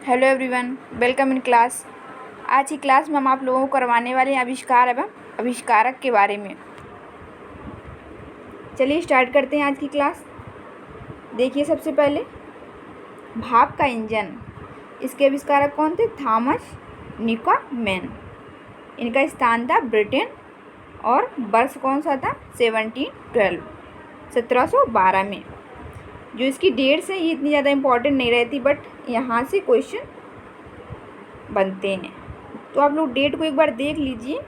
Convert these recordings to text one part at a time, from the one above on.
Hello everyone, welcome in class. आज की class में हम आप लोगों को करवाने वाले हैं आविष्कार एवं आविष्कारक के बारे में। चलिए स्टार्ट करते हैं आज की क्लास। देखिए, सबसे पहले भाप का इंजन, इसके आविष्कारक कौन थे? Thomas Newcomb. इनका स्थान था ब्रिटेन और वर्ष कौन सा था? 1712 में। जो इसकी डेट्स हैं ये इतनी ज़्यादा इम्पॉर्टेंट नहीं रहती, बट यहाँ से क्वेश्चन बनते हैं, तो आप लोग डेट को एक बार देख लीजिए।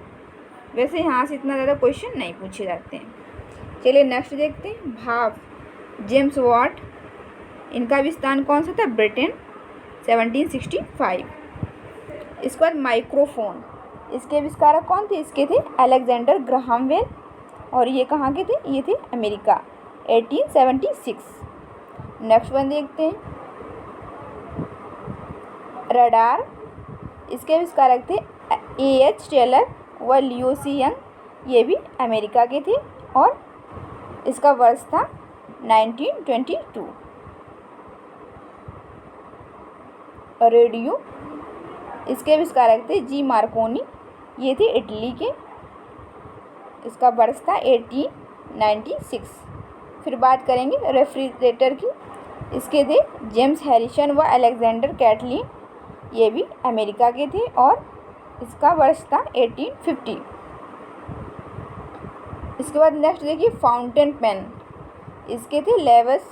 वैसे यहाँ से इतना ज़्यादा क्वेश्चन नहीं पूछे जाते हैं। चलिए नेक्स्ट देखते हैं। भाप, जेम्स वाट, इनका भी स्थान कौन सा था? ब्रिटेन, 1765। इसके बाद माइक्रोफोन, इसके आविष्कारक कौन थे? इसके थे अलेक्जेंडर ग्राहम बेल, और ये कहाँ के थे? ये थे अमेरिका, 1876। नेक्स्ट वन देखते हैं। रडार, इसके आविष्कारक थे A.H. टेलर व लियो सी यंग, ये भी अमेरिका के थे, और इसका वर्ष था 1922। रेडियो, इसके आविष्कारक थे जी मार्कोनी, ये थे इटली के, इसका वर्ष था 1896। फिर बात करेंगे रेफ्रिजरेटर की। इसके थे जेम्स हैरिसन व अलेक्जेंडर कैटलिन, ये भी अमेरिका के थे, और इसका वर्ष था 1850। इसके बाद नेक्स्ट देखिए फाउंटेन पेन, इसके थे लेविस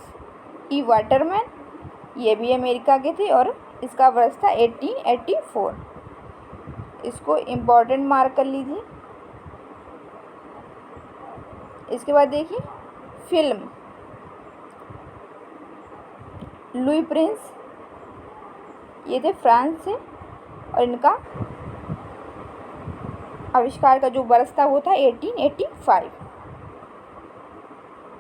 ई वाटरमैन, ये भी अमेरिका के थे, और इसका वर्ष था 1884। इसको इम्पोर्टेंट मार्क कर लीजिए। इसके बाद देखिए फिल्म, लुई प्रिंस, ये थे फ्रांस से, और इनका आविष्कार का जो वर्ष था वो था 1885।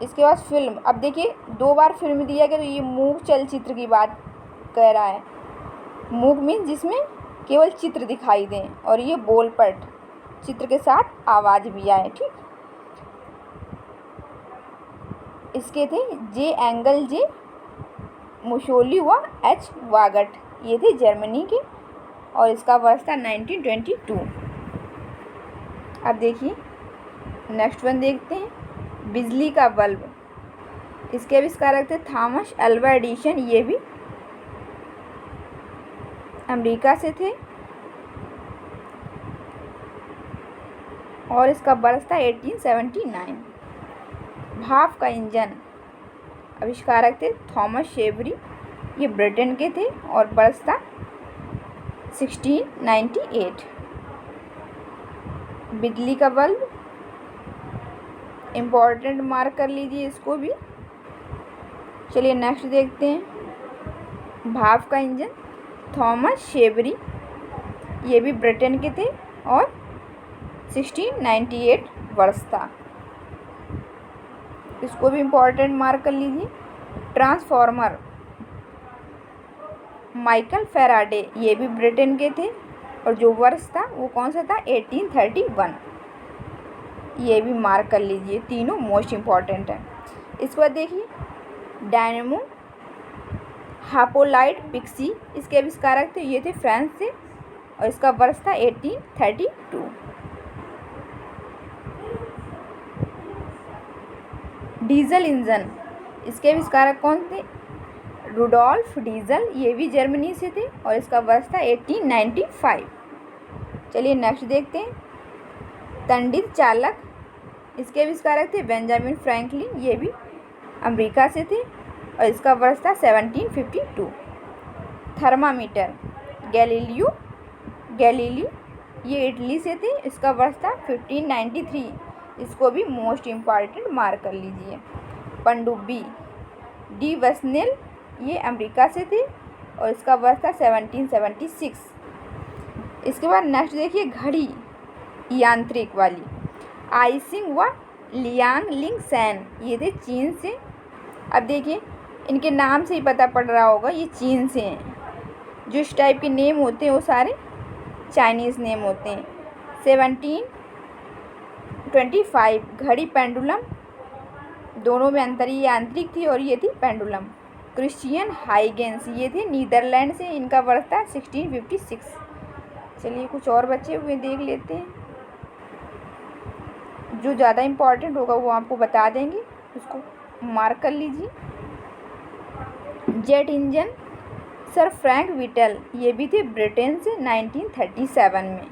इसके बाद फिल्म, अब देखिए 2 बार फिल्म दिया गया, तो ये मूक चलचित्र की बात कह रहा है। मूक मीन्स जिसमें केवल चित्र दिखाई दें, और ये बोलपट, चित्र के साथ आवाज़ भी आए, ठीक। इसके थे जे एंगल जे मुसोली व एच वागट, ये थे जर्मनी के, और इसका वर्ष था 1922। अब देखिए नेक्स्ट वन देखते हैं। बिजली का बल्ब, इसके आविष्कारक थे थॉमस अल्वा एडिसन, ये भी अमेरिका से थे, और इसका वर्ष था 1879। भाप का इंजन, आविष्कारक थे थॉमस शेवरी, ये ब्रिटेन के थे, और वर्ष था 1698। बिजली का बल्ब इम्पॉर्टेंट मार्क कर लीजिए इसको भी। चलिए नेक्स्ट देखते हैं। भाप का इंजन थॉमस शेवरी, ये भी ब्रिटेन के थे, और 1698 वर्ष था। इसको भी इम्पॉर्टेंट मार्क कर लीजिए। ट्रांसफॉर्मर, माइकल फैराडे, ये भी ब्रिटेन के थे, और जो वर्ष था वो कौन सा था? 1831। ये भी मार्क कर लीजिए, तीनों मोस्ट इम्पॉर्टेंट है। इसके बाद देखिए डायनेमो हापोलाइट पिक्सी, इसके आविष्कारक थे, ये थे फ्रांस से, और इसका वर्ष था 1832। डीजल इंजन, इसके आविष्कारक कौन थे? रुडोल्फ डीजल, ये भी जर्मनी से थे, और इसका वर्ष था 1895। चलिए नेक्स्ट देखते हैं। तंडित चालक, इसके आविष्कारक थे बेंजामिन फ्रैंकलिन, ये भी अमेरिका से थे, और इसका वर्ष था 1752। थर्मामीटर, गैलीलियो गैलीली, ये इटली से थे, इसका वर्ष था 1593। इसको भी मोस्ट इम्पॉर्टेंट मार्क कर लीजिए। पनडुब्बी, डी वसनेल, ये अमेरिका से थे, और इसका वर्ष था 1776। इसके बाद नेक्स्ट देखिए घड़ी यांत्रिक वाली, आइसिंग व लियांग लिंग सैन, ये थे चीन से। अब देखिए इनके नाम से ही पता पड़ रहा होगा ये चीन से हैं। जो इस टाइप के नेम होते हैं वो सारे चाइनीज़ नेम होते हैं। 1725 घड़ी पेंडुलम, दोनों में अंतर, ये यांत्रिक थी और ये थी पेंडुलम। क्रिश्चियन हाइगेंस, ये थे नीदरलैंड से, इनका बर्थ था 1656। चलिए कुछ और बचे हुए देख लेते हैं, जो ज़्यादा इम्पॉर्टेंट होगा वो आपको बता देंगे, उसको मार्क कर लीजिए। Jet engine sir Frank whittle, ये भी थे ब्रिटेन से, 1937 में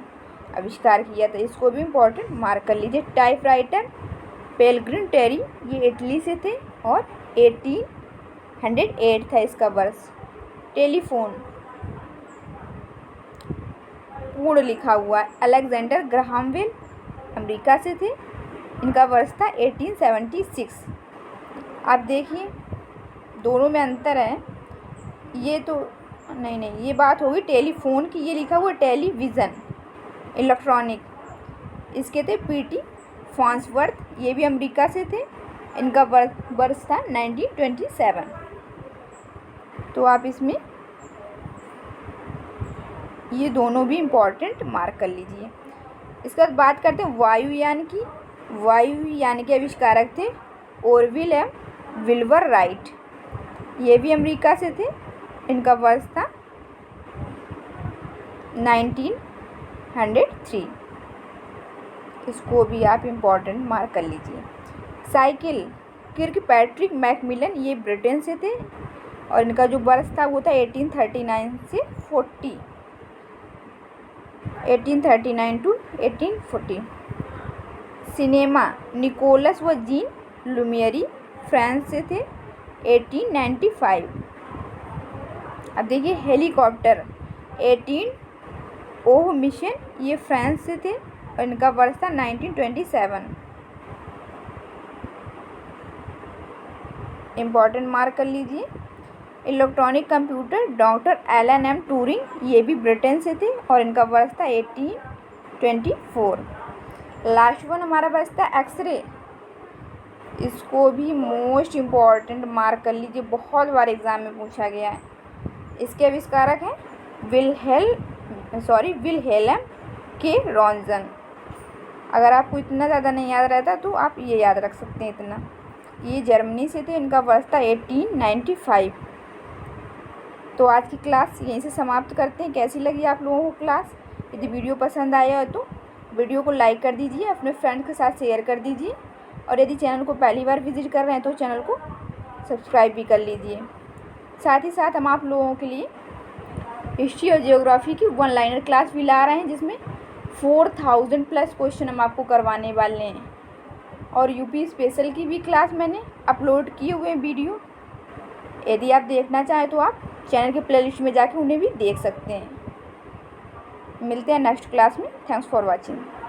आविष्कार किया था, इसको भी इम्पोर्टेंट मार्क कर लीजिए। टाइपराइटर पेलग्रिम टेरी, ये इटली से थे और 1808 था इसका वर्ष। टेलीफोन पूर्ण लिखा हुआ है, अलेक्जेंडर ग्राहम बेल, अमेरिका से थे, इनका वर्ष था 1876। आप देखिए दोनों में अंतर है, ये तो नहीं, ये बात होगी टेलीफोन की, ये लिखा हुआ टेलीविज़न इलेक्ट्रॉनिक, इसके थे पीटी फॉन्सवर्थ, ये भी अमेरिका से थे, इनका वर्ष था 1927। तो आप इसमें ये दोनों भी इम्पॉर्टेंट मार्क कर लीजिए। इसके बाद बात करते हैं वायुयान की। वायुयान के आविष्कारक थे ओरविल एम विल्बर राइट, ये भी अमेरिका से थे, इनका वर्ष था 1903। इसको भी आप इम्पॉर्टेंट मार्क कर लीजिए। साइकिल किर्कपैट्रिक मैकमिलन, ये ब्रिटेन से थे और इनका जो वर्ष था वो था 1839 से 40, 1839 टू 1840। सिनेमा निकोलस व जीन लुमियरी, फ्रांस से थे, 1895। अब देखिए हेलीकॉप्टर 18 ओह मिशन, ये फ्रांस से थे और इनका वर्ष था 1927। इम्पॉर्टेंट मार्क कर लीजिए। Electronic computer doctor Alan M Turing, ये भी ब्रिटेन से थे और इनका वर्ष था 1824। लास्ट वन हमारा बचता एक्सरे, इसको भी मोस्ट इम्पॉर्टेंट मार्क कर लीजिए, बहुत बार एग्ज़ाम में पूछा गया है। इसके आविष्कारक हैं विल्हेल्म के रॉन्जन। अगर आपको इतना ज़्यादा नहीं याद रहता तो आप ये याद रख सकते हैं इतना, ये जर्मनी से थे, इनका वर्ष था 1895। तो आज की क्लास यहीं से समाप्त करते हैं। कैसी लगी आप लोगों को क्लास? यदि वीडियो पसंद आया हो तो वीडियो को लाइक कर दीजिए, अपने फ्रेंड्स के साथ शेयर कर दीजिए और यदि चैनल को पहली बार विजिट कर रहे हैं तो चैनल को सब्सक्राइब भी कर लीजिए। साथ ही साथ हम आप लोगों के लिए हिस्ट्री और जियोग्राफी की 1 लाइनर क्लास भी ला रहे हैं, जिसमें 4000 प्लस क्वेश्चन हम आपको करवाने वाले हैं और यूपी स्पेशल की भी क्लास मैंने अपलोड किए हुए हैं वीडियो। यदि आप देखना चाहें तो आप चैनल के प्लेलिस्ट में जाके उन्हें भी देख सकते हैं। मिलते हैं नेक्स्ट क्लास में। Thanks for watching.